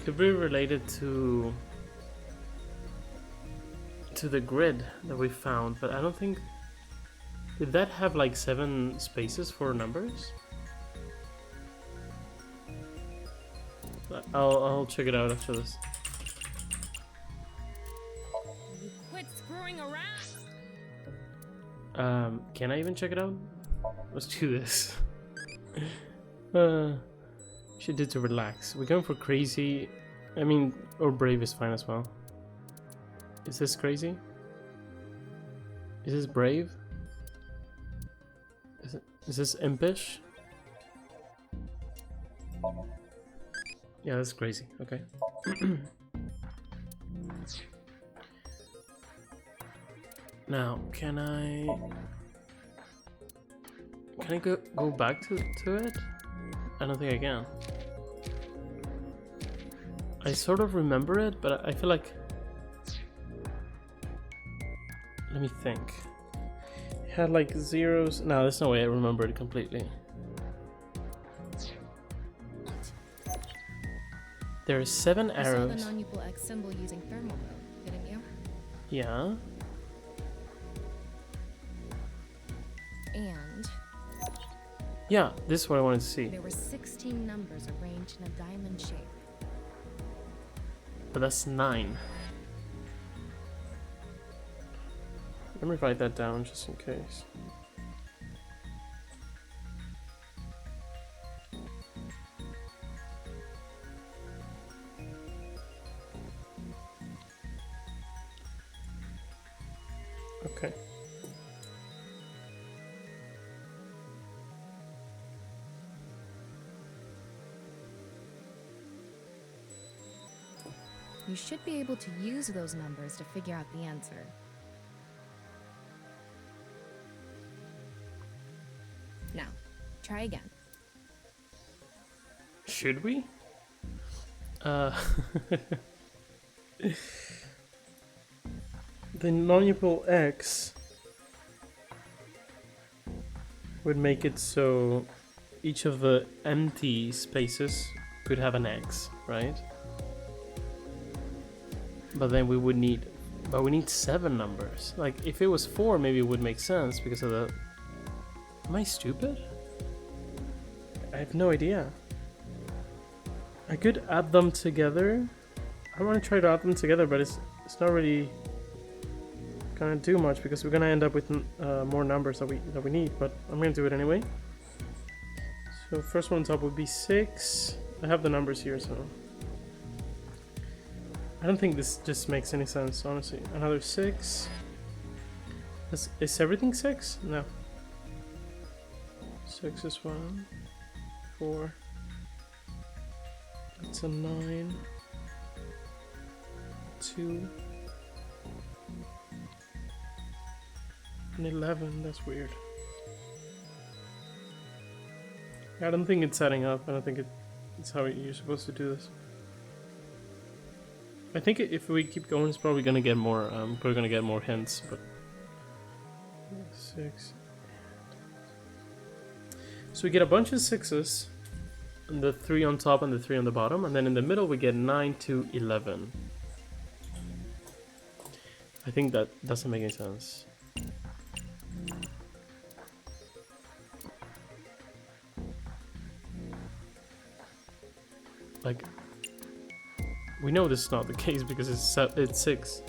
Could be related to the grid that we found, but I don't think... Did that have like 7 spaces for numbers? I'll check it out after this. You quit screwing around. Can I even check it out? Let's do this. Should do to relax. We're going for crazy. I mean, or brave is fine as well. Is this crazy? Is this brave? Is this impish? Yeah, that's crazy. Okay. Now, can I go back to it? I don't think I can. I sort of remember it, but I feel like... Let me think. It had like zeros. No, there's no way I remember it completely. There are 7 arrows. You saw the non-equal X symbol using thermal mode, didn't you? Yeah. And Yeah, this is what I wanted to see. There were 16 numbers arranged in a diamond shape. But that's 9. Let me write that down just in case. Okay. You should be able to use those numbers to figure out the answer. Now, try again. Should we? The non-equal x would make it so each of the empty spaces could have an x, right? But then we would need, but we need 7 numbers. Like if it was 4, maybe it would make sense because of the. Am I stupid? I have no idea. I could add them together. I want to try to add them together, but it's not really gonna do much because we're gonna end up with more numbers that we need. But I'm gonna do it anyway. So first one on top would be 6. I have the numbers here, so I don't think this just makes any sense, honestly. Another 6. Is everything 6? No. 6 is 1. 4. That's a 9. 2. And 11. That's weird. I don't think it's adding up. I don't think it's how you're supposed to do this. I think if we keep going, it's probably gonna get more. We're gonna get more hints, but 6. So we get a bunch of 6s, and the 3 on top and the 3 on the bottom, and then in the middle we get 9 to 11. I think that doesn't make any sense. Like, we know this is not the case because it's 6,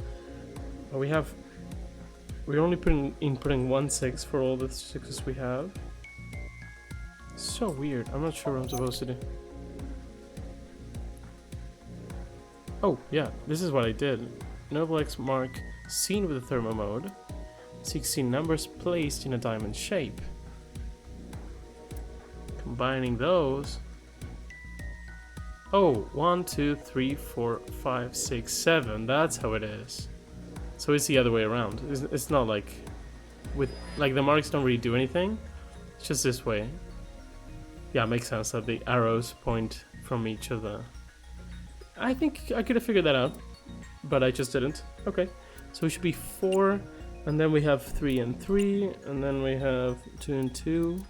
but we're only inputting 1 6 for all the 6s we have. It's so weird. I'm not sure what I'm supposed to do. Oh yeah, this is what I did. Noble X mark seen with the thermo mode. 16 numbers placed in a diamond shape. Combining those. Oh, 1, 2, 3, 4, 5, 6, 7. That's how it is. So it's the other way around. It's not like the marks don't really do anything. It's just this way. Yeah, it makes sense that the arrows point from each of the. I think I could have figured that out, but I just didn't. Okay, so it should be 4, and then we have 3 and 3, and then we have 2 and 2,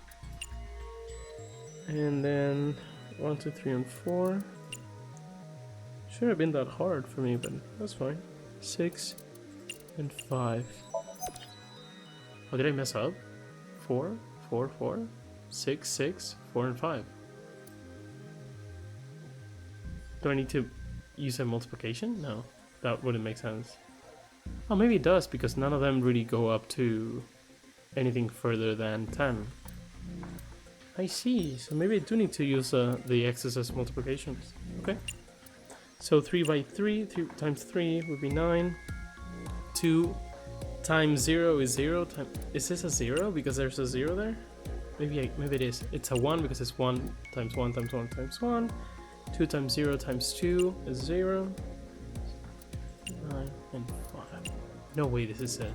and then 1, 2, 3, and 4. Should have been that hard for me, but that's fine. 6 and 5. Oh, did I mess up? 4, 4, 4, 6, 6, 4, and 5. Do I need to use a multiplication? No, that wouldn't make sense. Oh, maybe it does because none of them really go up to anything further than 10. I see, so maybe I do need to use the x's as multiplications. Okay. So 3 by 3, 3 times 3 would be 9. 2 times 0 is 0. Is this a 0 because there's a 0 there? Maybe it is. It's a 1 because it's 1 times 1 times 1 times 1. 2 times 0 times 2 is 0. 9 and 5. No way this is it.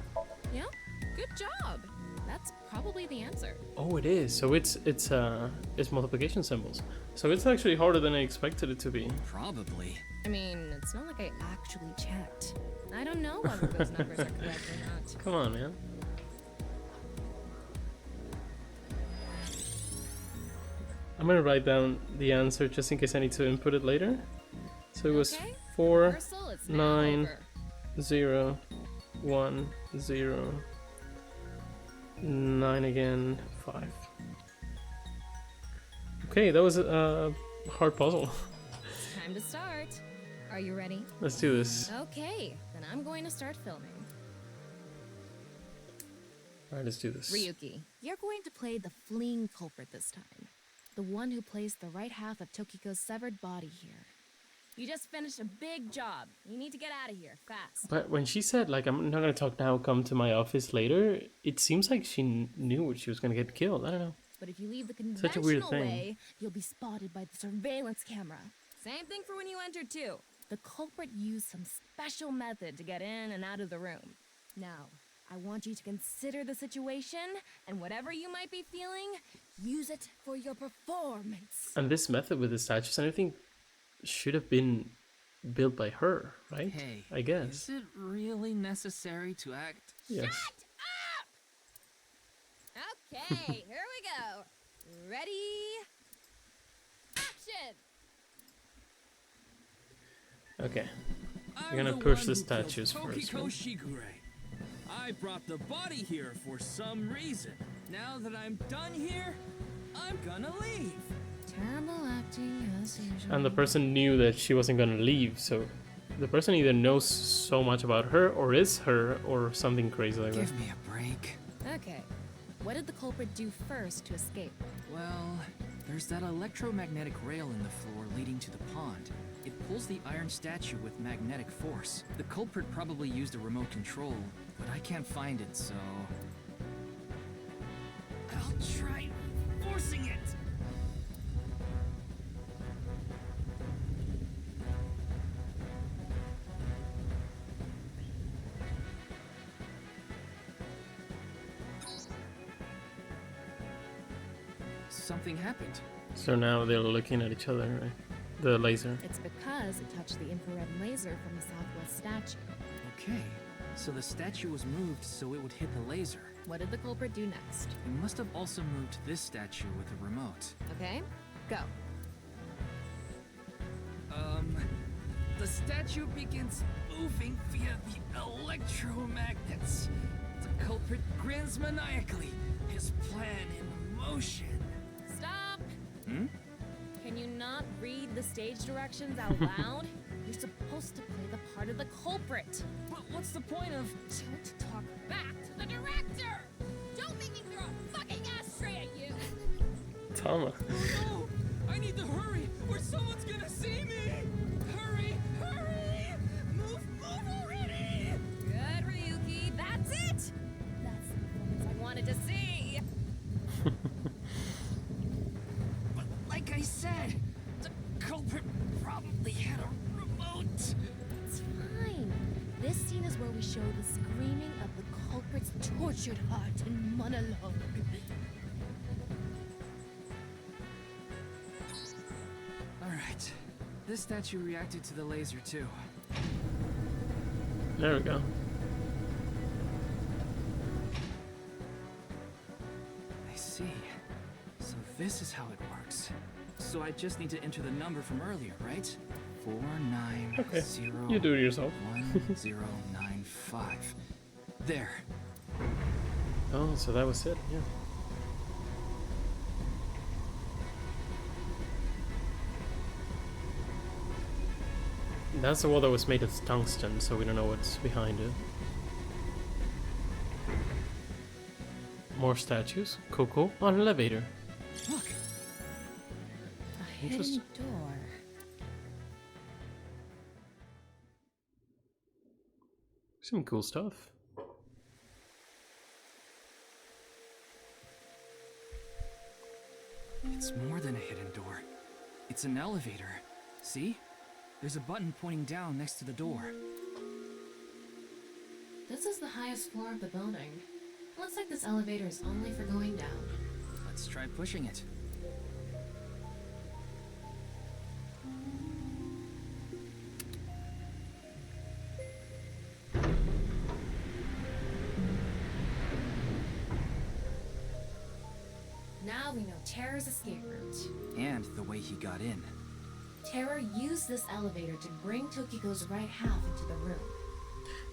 Yeah, good job. That's probably the answer. Oh, it is. So it's multiplication symbols. So it's actually harder than I expected it to be. Probably. I mean, it's not like I actually checked. I don't know whether those numbers are correct or not. Come on, man. I'm gonna write down the answer just in case I need to input it later. So it was Okay. 4, Rehearsal is now 9, over. 0, 1, 0, 9 again, 5. Okay, that was a hard puzzle. Time to start. Are you ready? Let's do this. Okay, then I'm going to start filming. Alright, let's do this. Ryuki, you're going to play the fleeing culprit this time. The one who placed the right half of Tokiko's severed body here. You just finished a big job. You need to get out of here, fast. But when she said, like, I'm not gonna talk now, come to my office later, it seems like she knew she was gonna get killed. I don't know. But if you leave the Such a weird conventional thing. way, you'll be spotted by the surveillance camera. Same thing for when you entered, too. The culprit used some special method to get in and out of the room. Now, I want you to consider the situation, and whatever you might be feeling, use it for your performance. And this method with the statues and everything should have been built by her, right? Hey, I guess. is it really necessary to act? Yes. Okay, here we go. Ready? Action! Okay. I'm gonna the push one the who killed statues first, Tokiko right? Shigure. I brought the body here for some reason. Now that I'm done here, I'm gonna leave. Terrible acting as usual. And the person knew that she wasn't gonna leave, so the person either knows so much about her, or is her, or something crazy like that. Give me a break. Okay. What did the culprit do first to escape? Well, there's that electromagnetic rail in the floor leading to the pond. It pulls the iron statue with magnetic force. The culprit probably used a remote control, but I can't find it, so... I'll try forcing it. Something happened. So now they're looking at each other, right? The laser. It's because it touched the infrared laser from the southwest statue. Okay, so the statue was moved so it would hit the laser. What did the culprit do next? He must have also moved this statue with a remote. Okay, go. The statue begins moving via the electromagnets. The culprit grins maniacally, his plan in motion. Stop! Hmm? Can you not read the stage directions out loud? You're supposed to play the part of the culprit. But what's the point of... Don't talk back to the director! Don't make me throw a fucking ashtray at you! Tama. Oh no! I need to hurry, or someone's gonna see me! Hurry! Hurry! Move already! Good, Ryuki, that's it! That's the performance I wanted to see! But like I said, the culprit probably had a remote. It's fine. This scene is where we show the screaming of the culprit's tortured heart in monologue. Alright, this statue reacted to the laser too. There we go. I see. So this is how it works. So I just need to enter the number from earlier, right? 490 Okay, you do it yourself. 1095. There. Oh, so that was it, yeah. That's the wall that was made of tungsten, so we don't know what's behind it. More statues. Coco on an elevator. Look, A Interesting. hidden door. Some cool stuff. it's more than a hidden door. It's an elevator. See? There's a button pointing down next to the door. This is the highest floor of the building. Looks like this elevator is only for going down. Let's try pushing it. Now we know Terror's escape route. And the way he got in. Terror used this elevator to bring Tokiko's right half into the room.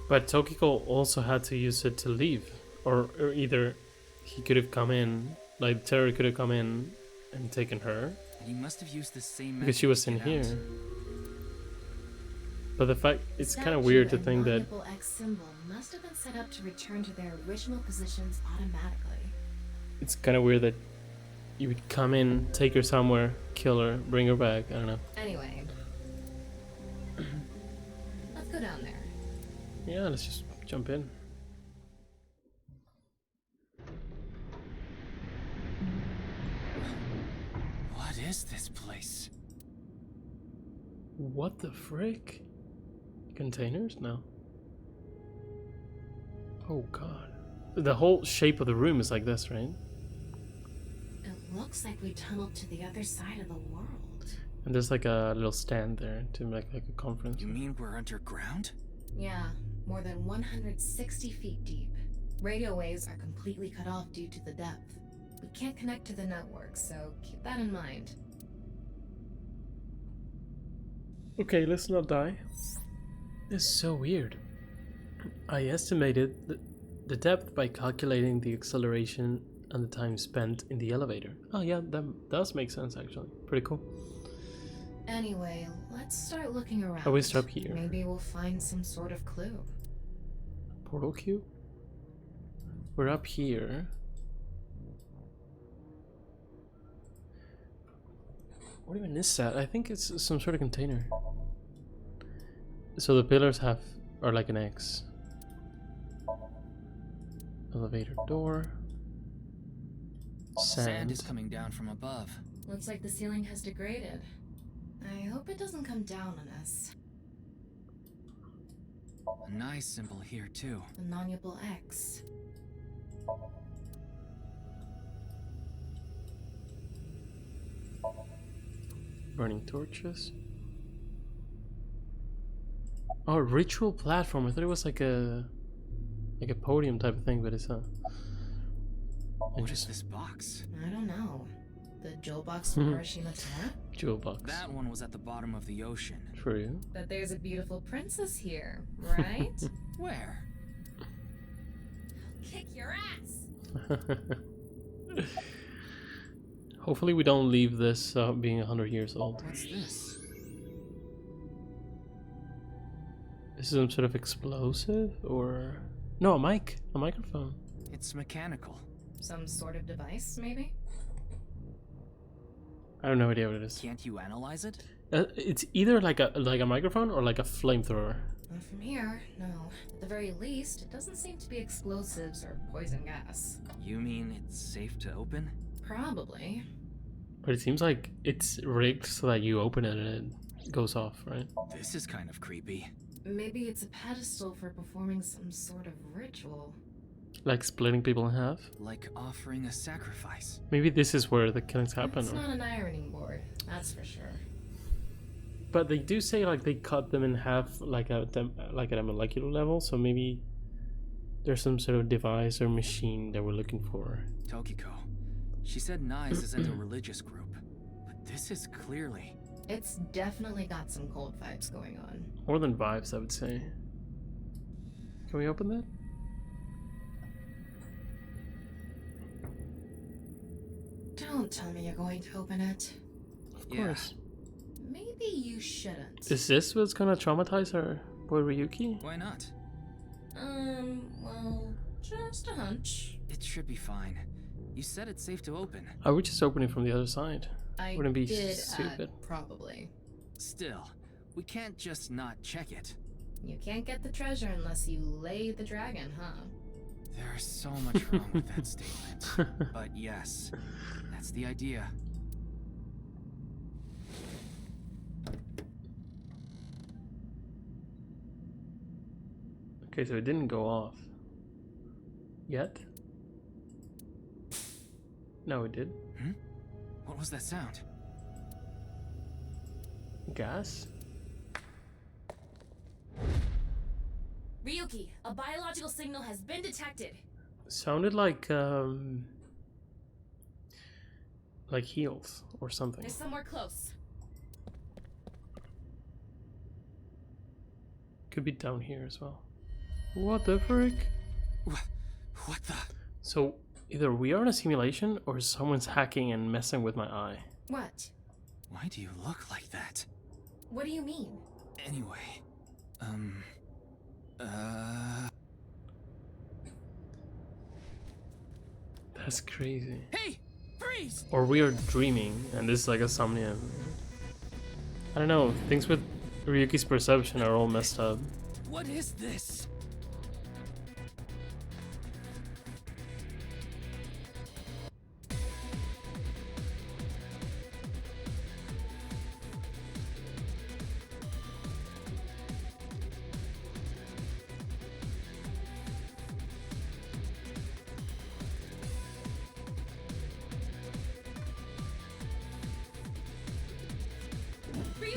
But Tokiko also had to use it to leave. Or either he could have come in, like Terror could have come in and taken her, He must have used the same because she method was to in get here. out. But the fact, it's kind of Statue weird to and think that non-nipple X symbol must have been set up to return to their original positions automatically. it's kind of weird that you would come in, take her somewhere, kill her, bring her back. I don't know. Anyway, let's go down there. Yeah, let's just jump in. What is this place? What the frick? Containers? No. Oh god. The whole shape of the room is like this, right? It looks like we tunneled to the other side of the world. And there's like a little stand there to make like a conference. You mean we're underground? Yeah, more than 160 feet deep. Radio waves are completely cut off due to the depth. We can't connect to the network, so keep that in mind. Okay, let's not die. This is so weird. I estimated the depth by calculating the acceleration and the time spent in the elevator. Oh yeah, that does make sense actually. Pretty cool. Anyway, let's start looking around. Oh, we stop here. Maybe we'll find some sort of clue. Portal cube? We're up here. What even is that? I think it's some sort of container. So the pillars are like an X. Elevator door. Sand is coming down from above. Looks like the ceiling has degraded. I hope it doesn't come down on us. A nice symbol here too. The non-nipple X. Burning torches. Oh, ritual platform. I thought it was like a podium type of thing, but it's not. What is this box? I don't know. The jewel box from Hiroshima Tara? Jewel box. That one was at the bottom of the ocean. For you. But there's a beautiful princess here, right? Where? Kick your ass! Hopefully we don't leave this being 100 years old. What's this? This is some sort of explosive or... No, a microphone. It's mechanical. Some sort of device, maybe? I have no idea what it is. Can't you analyze it? It's either like a microphone or like a flamethrower. Not from here, no. At the very least, it doesn't seem to be explosives or poison gas. You mean it's safe to open? Probably. But it seems like it's rigged so that you open it and it goes off, right? This is kind of creepy. Maybe it's a pedestal for performing some sort of ritual. Like splitting people in half. Like offering a sacrifice. Maybe this is where the killings happen. It's not an ironing board, that's for sure. But they do say like they cut them in half like at a molecular level, so maybe there's some sort of device or machine that we're looking for. Tokiko. She said Nice isn't a religious group, but this is clearly... It's definitely got some cold vibes going on. More than vibes, I would say. Can we open that? Don't tell me you're going to open it. Of course. Maybe you shouldn't. Is this what's gonna traumatize our boy Ryuki? Why not? Well, just a hunch. It should be fine. You said it's safe to open. I would just open it from the other side. I Wouldn't be did stupid. probably. Still, we can't just not check it. You can't get the treasure unless you lay the dragon, huh? There's so much wrong with that statement. But yes, that's the idea. Okay, so it didn't go off. Yet? No, it did. Hmm? What was that sound? Gas? Ryuki, a biological signal has been detected. Sounded like heels or something. There's somewhere close. Could be down here as well. What the frick? What the? So either we are in a simulation or someone's hacking and messing with my eye. What? Why do you look like that? What do you mean? Anyway, That's crazy. Hey! Freeze! Or we are dreaming, and this is like a somnium. I don't know, things with Ryuki's perception are all messed up. What is this?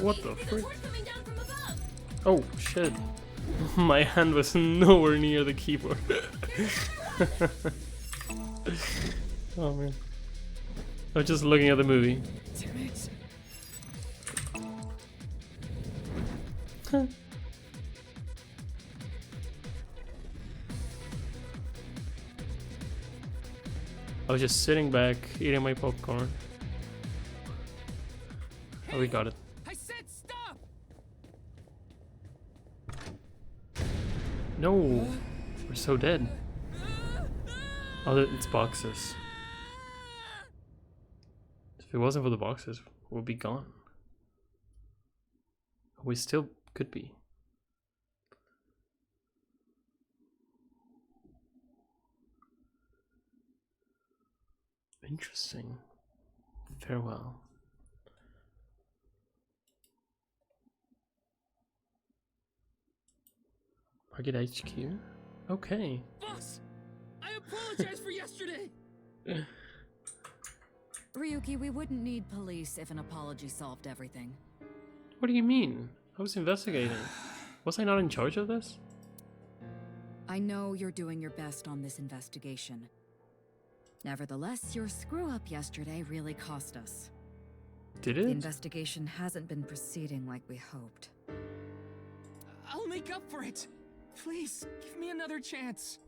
What the frick? Oh shit. My hand was nowhere near the keyboard. Oh man. I was just looking at the movie. Damn it. I was just sitting back, eating my popcorn. Oh, we got it. I said stop! No! We're so dead. Oh, it's boxes. If it wasn't for the boxes, we'll be gone. We still could be. Interesting. Farewell. Market HQ? Okay. Boss! I apologize for yesterday! Ryuki, we wouldn't need police if an apology solved everything. What do you mean? I was investigating. Was I not in charge of this? I know you're doing your best on this investigation. Nevertheless, your screw-up yesterday really cost us. Did The it? investigation hasn't been proceeding like we hoped. I'll make up for it! Please, give me another chance.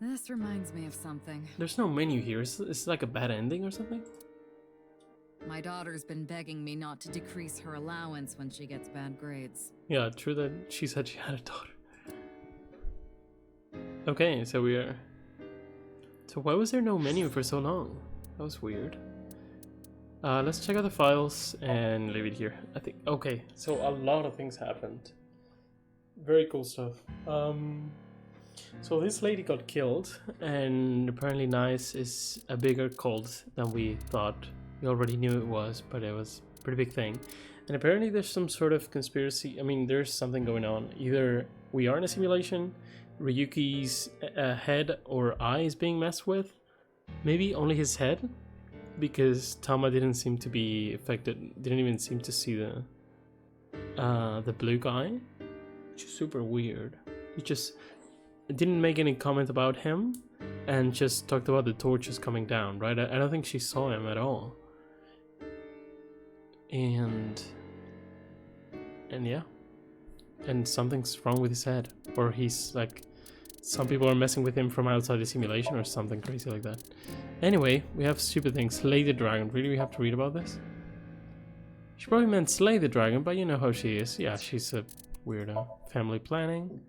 This reminds me of something. There's no menu here. Is it like a bad ending or something? My daughter's been begging me not to decrease her allowance when she gets bad grades. Yeah, true that she said she had a daughter. Okay, so we are... So why was there no menu for so long? That was weird. Let's check out the files and leave it here. I think... Okay, so a lot of things happened. Very cool stuff. So this lady got killed, and apparently Nice is a bigger cult than we thought. We already knew it was, but it was a pretty big thing. And apparently there's some sort of conspiracy. I mean, there's something going on. Either we are in a simulation, Ryuki's head or eye is being messed with. Maybe only his head, because Tama didn't seem to be affected. Didn't even seem to see the blue guy, which is super weird. He just didn't make any comment about him, and just talked about the torches coming down. Right? I don't think she saw him at all. And yeah, and something's wrong with his head, or he's like, some people are messing with him from outside the simulation or something crazy like that. Anyway, we have stupid things. Slay the dragon. Really, we have to read about this? She probably meant slay the dragon, but you know how she is. Yeah, she's a weirdo. Family planning.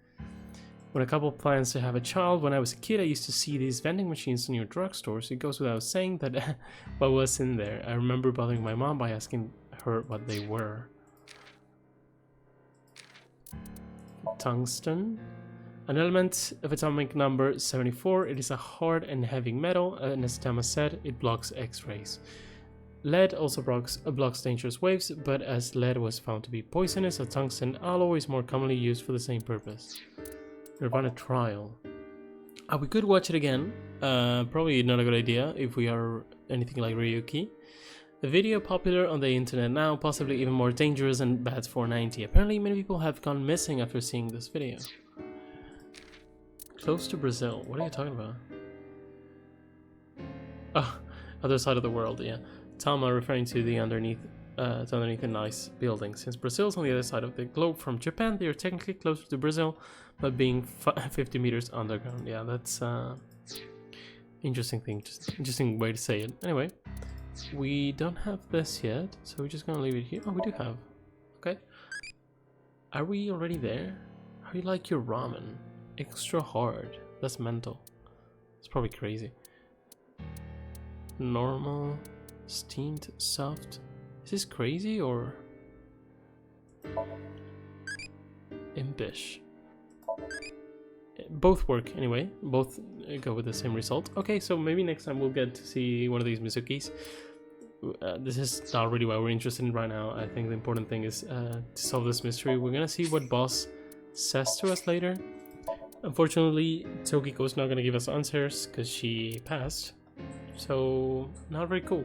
When a couple plans to have a child, when I was a kid, I used to see these vending machines in your drugstores. It goes without saying that what was in there. I remember bothering my mom by asking her what they were. Tungsten. An element of atomic number 74, it is a hard and heavy metal, and as Tama said, it blocks X-rays. Lead also blocks dangerous waves, but as lead was found to be poisonous, a tungsten alloy is more commonly used for the same purpose. nirvanA trial. We could watch it again. Probably not a good idea if we are anything like Ryuki. A video popular on the internet now, possibly even more dangerous than Bats 490. Apparently many people have gone missing after seeing this video. Close to Brazil. What are you talking about? Oh, other side of the world, yeah. Tama referring to the underneath a nice building. Since Brazil is on the other side of the globe from Japan, they are technically closer to Brazil, but being 50 meters underground. Yeah, that's interesting thing. Just interesting way to say it. Anyway, we don't have this yet, so we're just gonna leave it here. Oh, we do have. Okay. Are we already there? How do you like your ramen? Extra hard. That's mental. It's probably crazy. Normal, steamed, soft. Is this crazy or impish? Both work anyway. Both go with the same result. Okay, so maybe next time we'll get to see one of these Mizukis. This is not really what we're interested in right now. I think the important thing is to solve this mystery. We're gonna see what boss says to us later. Unfortunately, Tokiko's not gonna give us answers because she passed. So, not very cool.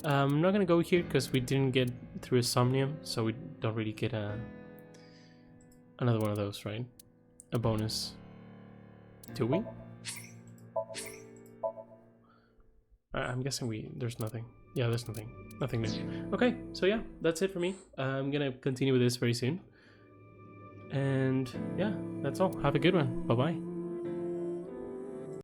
I'm not gonna go here because we didn't get through a SOMNIUM, so we don't really get another one of those, right? A bonus. Do we? I'm guessing there's nothing. Yeah, there's nothing. Nothing new. Okay, so yeah, that's it for me. I'm gonna continue with this very soon. And yeah, that's all. Have a good one. Bye-bye.